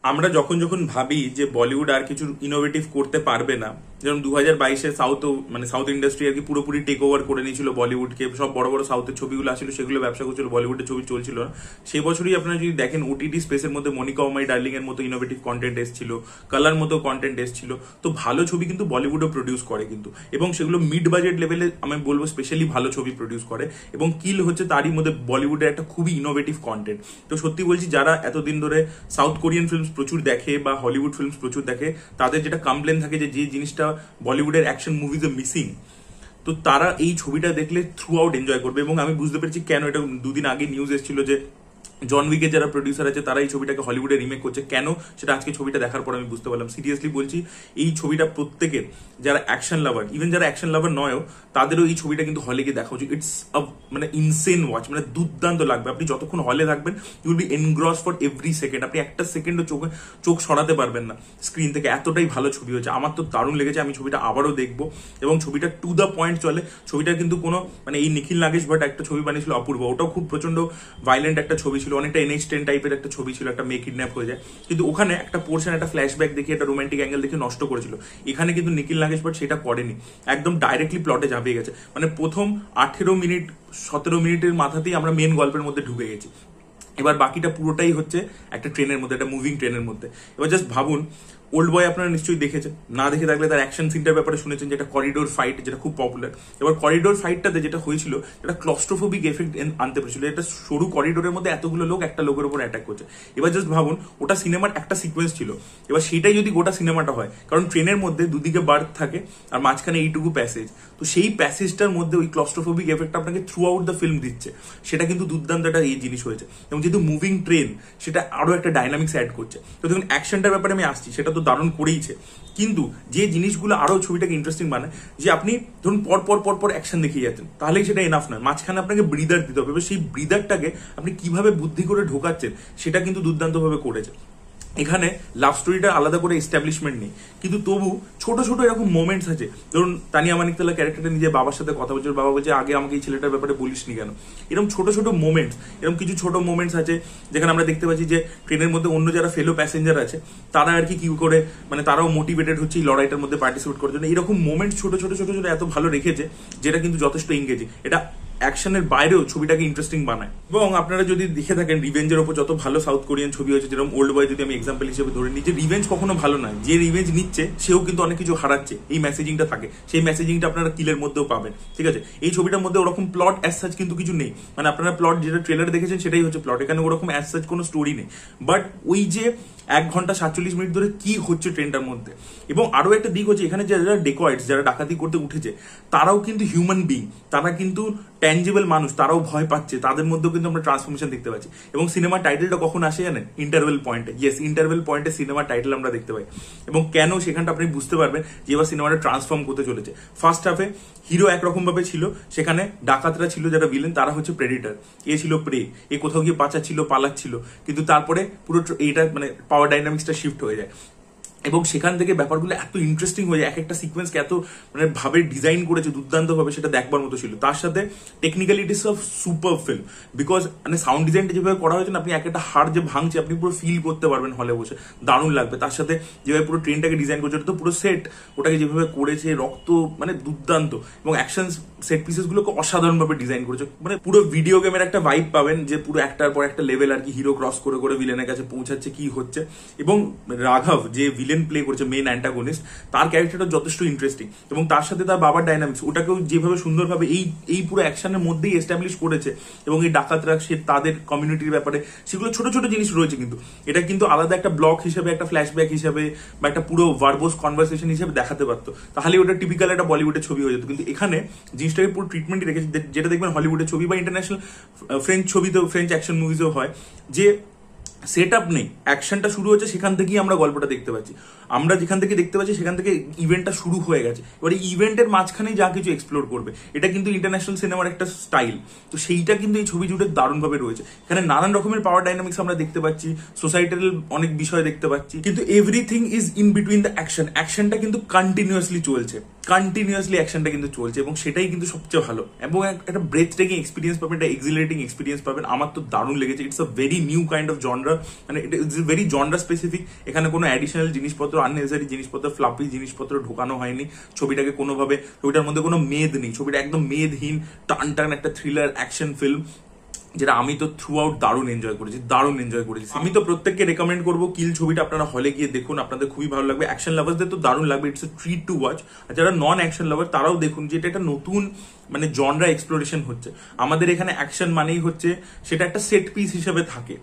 আমরা যখন যখন ভাবি যে বলিউড আর কিছু ইনোভেটিভ করতে পারবে না, যেমন 2022-এ সাউথ ইন্ডাস্ট্রি আর কি পুরোপুরি টেক ওভার করে নিয়েছিল বলিউডকে, সব বড় বড় সাউথের ছবিগুলো আসছিল সেগুলো ব্যবসা করছিল, বলিউডের ছবি চলছিল না। সেই বছরই আপনারা যদি দেখেন ওটিটি স্পেসের মধ্যে মনিকা ও মাই ডার্লিং এর মতো ইনোভেটিভ কন্টেন্ট এসেছিল, কালার মতো কন্টেন্ট এসেছিল। তো ভালো ছবি কিন্তু বলিউডও প্রডিউস করে কিন্তু, এবং সেগুলো মিড বাজেট লেভেলে আমি বলবো স্পেশালি ভালো ছবি প্রডিউস করে, এবং কিল হচ্ছে তারই মধ্যে বলিউডের একটা খুবই ইনোভেটিভ কন্টেন্ট। তো সত্যি বলছি, যারা এতদিন ধরে সাউথ কোরিয়ান ফিল্মস প্রচুর দেখে বা হলিউড ফিল্মস প্রচুর দেখে, তাদের যেটা কমপ্লেন থাকে যে যে জিনিসটা বলিউডের অ্যাকশন মুভিজে মিসিং, তো তারা এই ছবিটা দেখলে থ্রু আউট এনজয় করবে। এবং আমি বুঝতে পেরেছি কেন। এটা দুদিন আগে নিউজ এসেছিল যে জন উইকের যারা প্রডিউসার আছে তারা এই ছবিটাকে হলিউডে রিমেক করছে। কেন, সেটা আজকে ছবিটা দেখার পর আমি বুঝতে পারলাম। সিরিয়াসলি বলছি, এই ছবিটা প্রত্যেকের, যারা অ্যাকশন লাভার, ইভেন যারা অ্যাকশন লাভার নয়ও, তাদেরও এই ছবিটা কিন্তু হলে গিয়ে দেখা উচিত। ইটস মানে ইনসেন ওয়াচ, মানে দুর্দান্ত লাগবে। আপনি যতক্ষণ হলে থাকবেন you will be engrossed for every second. আপনি একটা সেকেন্ডও চোখ সরাতে পারবেন না স্ক্রিন থেকে, এতটাই ভালো ছবি হয়েছে। আমার তো দারুণ লেগেছে, আমি ছবিটা আবারও দেখবো। এবং ছবিটা টু দ্য পয়েন্ট চলে। ছবিটার কিন্তু কোনো মানে এই নিখিল নাগেশ ভাট একটা ছবি বানিয়েছিল অপূর্ব, ওটাও খুব প্রচন্ড ভাইলেন্ট একটা ছবি ছিল, অনেকটা NH10 টাইপের একটা ছবি ছিল, একটা মেয়ে কিডন্যাপ হয়ে যায়। কিন্তু ওখানে একটা পোর্শন, একটা ফ্ল্যাশব্যাক দেখে, একটা রোমান্টিক অ্যাঙ্গেল দেখে নষ্ট করেছিল। এখানে কিন্তু নিখিল নাগেশ ভাট সেটা করেনি, একদম ডাইরেক্টলি প্লটে ঝাঁপিয়ে গেছে। মানে প্রথম 18 মিনিট 17 মিনিটের মাথাতেই আমরা মেন গল্পের মধ্যে ঢুকে গেছি। এবার বাকিটা পুরোটাই হচ্ছে একটা ট্রেনের মধ্যে, একটা মুভিং ট্রেনের মধ্যে। এবার জাস্ট ভাবুন, ওল্ড বয় আপনারা নিশ্চয়ই দেখেছেন, না দেখে থাকলে তার অ্যাকশন সিনটার ব্যাপারে শুনেছেন, যেটা করিডোর ফাইট, যেটা খুব পপুলার। এবার করিডোর ফাইটটাতে যেটা হয়েছিল, এটা ক্লস্ট্রোফোবিক এফেক্ট আনতে পেরেছিল। এটা সরু করিডোরের মধ্যে এতগুলো লোক একটা লোকের উপর অ্যাটাক করছে। এবার জাস্ট ভাবুন, ওটা সিনেমার একটা সিকোয়েন্স ছিল, এবার সেটাই যদি গোটা সিনেমাটা হয়, কারণ ট্রেনের মধ্যে দুদিকে বার্থ থাকে আর মাঝখানে এইটুকু প্যাসেজ, তো সেই প্যাসেজটার মধ্যে ওই ক্লস্ট্রোফোবিক এফেক্ট আপনাকে থ্রু আউট দ্য ফিল্ম দিচ্ছে। সেটা কিন্তু দুর্দান্ত একটা এই জিনিস হয়েছে। এবং যেহেতু মুভিং ট্রেন, সেটা আরো একটা ডাইনামিক্স অ্যাড করছে। তো দেখুন, অ্যাকশনটার ব্যাপারে আমি আসছি, সেটা তো দারুণ করেইছে, কিন্তু যে জিনিসগুলো আরো ছবিটাকে ইন্টারেস্টিং বানায়, যে আপনি ধরুন পর পর অ্যাকশন দেখিয়ে যাচ্ছেন, তাহলেই সেটা এনাফ নয়, মাঝখানে আপনাকে ব্রিদার দিতে হবে। সেই ব্রিদারটাকে আপনি কিভাবে বুদ্ধি করে ঢোকাচ্ছেন, সেটা কিন্তু দুর্দান্তভাবে করেছে। এখানে লাভ স্টোরিটা আলাদা করে এস্টাবলিশমেন্ট নেই, কিন্তু তবু ছোট ছোট এরকম মোমেন্টস আছে। ধরুন তানিয়া মানিকতলা ক্যারেক্টারটা নিজের বাবার সাথে কথা বলছে, বাবা বলছে আগে আমাকে এই ছেলেটার ব্যাপারে বলিসনি কেন। এরকম ছোট ছোট মোমেন্টস, এরকম কিছু ছোট মোমেন্টস আছে যেখানে আমরা দেখতে পাচ্ছি যে ট্রেনের মধ্যে অন্য যারা ফেলো প্যাসেঞ্জার আছে, তারা আর কি করে মানে তারাও মোটিভেটেড হচ্ছে এই লড়াইটার মধ্যে পার্টিসিপেট করার জন্য। এরকম মোমেন্টস ছোট ছোট ছোট ছোট এত ভালো রেখেছে, যেটা কিন্তু যথেষ্ট এঙ্গেজিং। এটা অ্যাকশনের বাইরেও ছবিটাকে ইন্টারেস্টিং বানায়। এবং আপনারা যদি দেখে থাকেন, রিভেঞ্জের ওপর যত ভালো সাউথ কোরিয়ান ছবি হয়েছে, যেরকম ওল্ড বয় যদি আমি এক্সাম্পল হিসেবে ধরে নিই, যে রিভেঞ্জ কখনো ভালো নয়, যে রিভেঞ্জ নিচ্ছে সেও কিন্তু অনেক কিছু হারাচ্ছে, এই মেসেজিংটা থাকে। সেই মেসেজিংটা আপনারা কিলের মধ্যেও পাবেন, ঠিক আছে। এই ছবিটার মধ্যে ওরকম প্লট অ্যাজ সাচ কিন্তু কিছু নেই, মানে আপনারা প্লট যেটা ট্রেলারে দেখেছেন সেটাই হচ্ছে প্লট, এখানে ওরকম অ্যাজ সাচ কোনো স্টোরি নেই। বাট ওই যে 1 ঘন্টা 47 মিনিট ধরে কি হচ্ছে ট্রেনটার মধ্যে। এবং আরো একটা দিক হচ্ছে, এখানে যারা ডেকয়েটস, যারা ডাকাতি করতে উঠেছে, তারাও কিন্তু হিউম্যান বিং, তারা কিন্তু ট্যাঞ্জিবল মানুষ, তারাও ভয় পাচ্ছে, তাদের মধ্যেও কিন্তু আমরা ট্রান্সফরমেশন দেখতে পাচ্ছি। এবং সিনেমার টাইটেলটা কখন আসে জানেন? ইন্টারভেল পয়েন্টে। ইয়েস, ইন্টারভেল পয়েন্টে সিনেমার টাইটেল আমরা দেখতে পাই। এবং কেন, সেখানটা আপনি বুঝতে পারবেন যে এবার সিনেমাটা ট্রান্সফর্ম করতে চলেছে। ফার্স্ট হাফে হিরো একরকম ভাবে ছিল, সেখানে ডাকাতরা ছিল যারা ভিলেন, তারা হচ্ছে প্রেডিটার, এ ছিল প্রে, এ কোথাও গিয়ে বাঁচাচ্ছিল, পালাচ্ছিল। কিন্তু তারপরে পুরো এইটা মানে পাওয়ার ডাইনামিক্সটা শিফট হয়ে যায়, এবং সেখান থেকে ব্যাপারগুলো এত ইন্টারেস্টিং হয়ে যায়। এক একটা সিকোয়েন্সকে এত মানে ভাবে ডিজাইন করেছে দুর্দান্ত ভাবে, সেটা দেখবার মতো ছিল। তার সাথে technicalities of super film, because মানে সাউন্ড ডিজাইনটা যেভাবে করা হয়েছে না, আপনি এক একটা হাড় যে ভাঙছে আপনি পুরো ফিল করতে পারবেন হলে বসে, দারুণ লাগবে। তার সাথে যেভাবে পুরো ট্রেনটাকে ডিজাইন করছে, ওটা তো পুরো সেট, ওটাকে যেভাবে করেছে, রক্ত মানে দুর্দান্ত। এবং অ্যাকশন সেট পিসেস গুলোকে অসাধারণ ভাবে ডিজাইন করেছে, মানে পুরো ভিডিও গেমের একটা ভাইব পাবেন, যে পুরো একটার পর একটা লেভেল আর কি হিরো ক্রস করে করে ভিলেনের কাছে পৌঁছাচ্ছে, কি হচ্ছে। এবং রাঘব যে ভিলেন প্লে করছে, মেইন অ্যান্টাগনিস্ট, তার ক্যারেক্টারটা যথেষ্ট ইন্টারেস্টিং। এবং তার সাথে তার বাবার ডাইনামিক্স, ওটাকেও যেভাবে সুন্দরভাবে এই পুরো অ্যাকশনের মধ্যেই এস্টাবলিশ করেছে। এবং এই ডাকাতরা সে তাদের কমিউনিটির ব্যাপারে, সেগুলো ছোট ছোট জিনিস রয়েছে, কিন্তু এটা কিন্তু আলাদা একটা ব্লক হিসেবে, একটা ফ্ল্যাশব্যাক হিসেবে, বা একটা পুরো ভার্বোস কনভারসেশন হিসেবে দেখাতে পারতো, তাহলে ওটা টিপিক্যাল একটা বলিউডের ছবি হয়ে যেত। কিন্তু এখানে জিনিসটাকে পুরো ট্রিটমেন্টই রেখেছে, যেটা দেখবেন হলিউডের ছবি বা ইন্টারন্যাশনাল ফ্রেঞ্চ ছবিতেও, ফ্রেঞ্চ অ্যাকশন মুভিজেও হয়, যে সেট আপ নেই, অ্যাকশনটা শুরু হচ্ছে, সেখান থেকেই আমরা গল্পটা দেখতে পাচ্ছি। আমরা যেখান থেকে দেখতে পাচ্ছি সেখান থেকে ইভেন্টটা শুরু হয়ে গেছে, এবার এই ইভেন্টের মাঝখানেই যা কিছু এক্সপ্লোর করবে, এটা কিন্তু ইন্টারন্যাশনাল সিনেমার একটা স্টাইল। তো সেইটা কিন্তু এই ছবি জুড়ে দারুণভাবে রয়েছে। এখানে নানান রকমের পাওয়ার ডাইনামিক্স আমরা দেখতে পাচ্ছি, সোসাইটাল অনেক বিষয় দেখতে পাচ্ছি, কিন্তু everything is in between the action. অ্যাকশনটা কিন্তু কন্টিনিউয়াসলি চলছে। কন্টিনিউয়াসলি অ্যাকশনটা কিন্তু চলছে এবং সেটাই কিন্তু সবচেয়ে ভালো এবং একটা ব্রেথ টেকিং এক্সপিরিয়েন্স পাবেন, একটা এক্সিলারেটিং এক্সপিরিয়েন্স পাবেন। আমার তো দারুণ লেগেছে। It's a very new kind of genre, মানে ইটস ভেরি জনরা স্পেসিফিক। এখানে কোনো অ্যাডিশনাল জিনিসপত্র, আননেসেসারি জিনিসপত্র, ফ্লাফি জিনিসপত্র ঢোকানো হয়নি ছবিটাকে কোনোভাবে। ছবিটার মধ্যে কোনো মেদ নেই, ছবিটা একদম মেদহীন টান টান একটা থ্রিলার অ্যাকশন ফিল্ম, যেটা আমি তো থ্রু আউট দারুণ এনজয় করেছি। আমি তো প্রত্যেককে রেকমেন্ড করবো কিল ছবিটা আপনারা হলে গিয়ে দেখুন, আপনাদের খুবই ভালো লাগবে। অ্যাকশন লাভার্সদের তো দারুণ লাগবে, it's a treat to watch. আর যারা নন অ্যাকশন লাভার তারাও দেখুন যে এটা একটা নতুন মানে জনরা এক্সপ্লোরেশন হচ্ছে। আমাদের এখানে অ্যাকশন মানেই হচ্ছে সেটা একটা সেট পিস হিসেবে থাকে,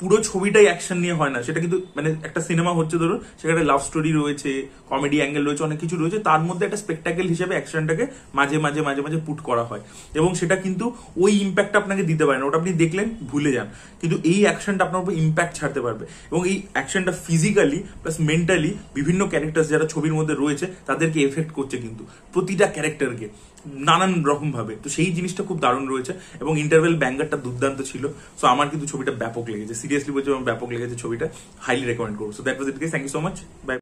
পুরো ছবিটাই অ্যাকশন নিয়ে হয় না। সেটা কিন্তু মানে একটা সিনেমা হচ্ছে ধরুন, সেখানে লাভ স্টোরি রয়েছে, কমেডি অ্যাঙ্গেল রয়েছে, অনেক কিছু রয়েছে, তার মধ্যে একটা স্পেকটাকেল হিসেবে অ্যাকশনটাকে মাঝে মাঝে মাঝে মাঝে পুট করা হয় এবং সেটা কিন্তু ওই ইম্প্যাক্ট আপনাকে দিতে পারে না। ওটা আপনি দেখলেন ভুলে যান, কিন্তু এই অ্যাকশনটা আপনার উপর ইম্প্যাক্ট ছাড়তে পারবে এবং এই অ্যাকশনটা ফিজিক্যালি প্লাস মেন্টালি বিভিন্ন ক্যারেক্টার যারা ছবির মধ্যে রয়েছে তাদেরকে এফেক্ট করছে, কিন্তু প্রতিটা ক্যারেক্টারকে নানান রকম ভাবে। তো সেই জিনিসটা খুব দারুণ রয়েছে এবং ইন্টারভেল ব্যাঙ্গারটা দুর্দান্ত ছিল। সো আমার কিন্তু ছবিটা ব্যাপক লেগেছে, সিরিয়াসলি বলছি আমার ব্যাপক লেগেছে ছবিটা, হাইলি রেকমেন্ড করবো। So that was it guys, thank you so much, by.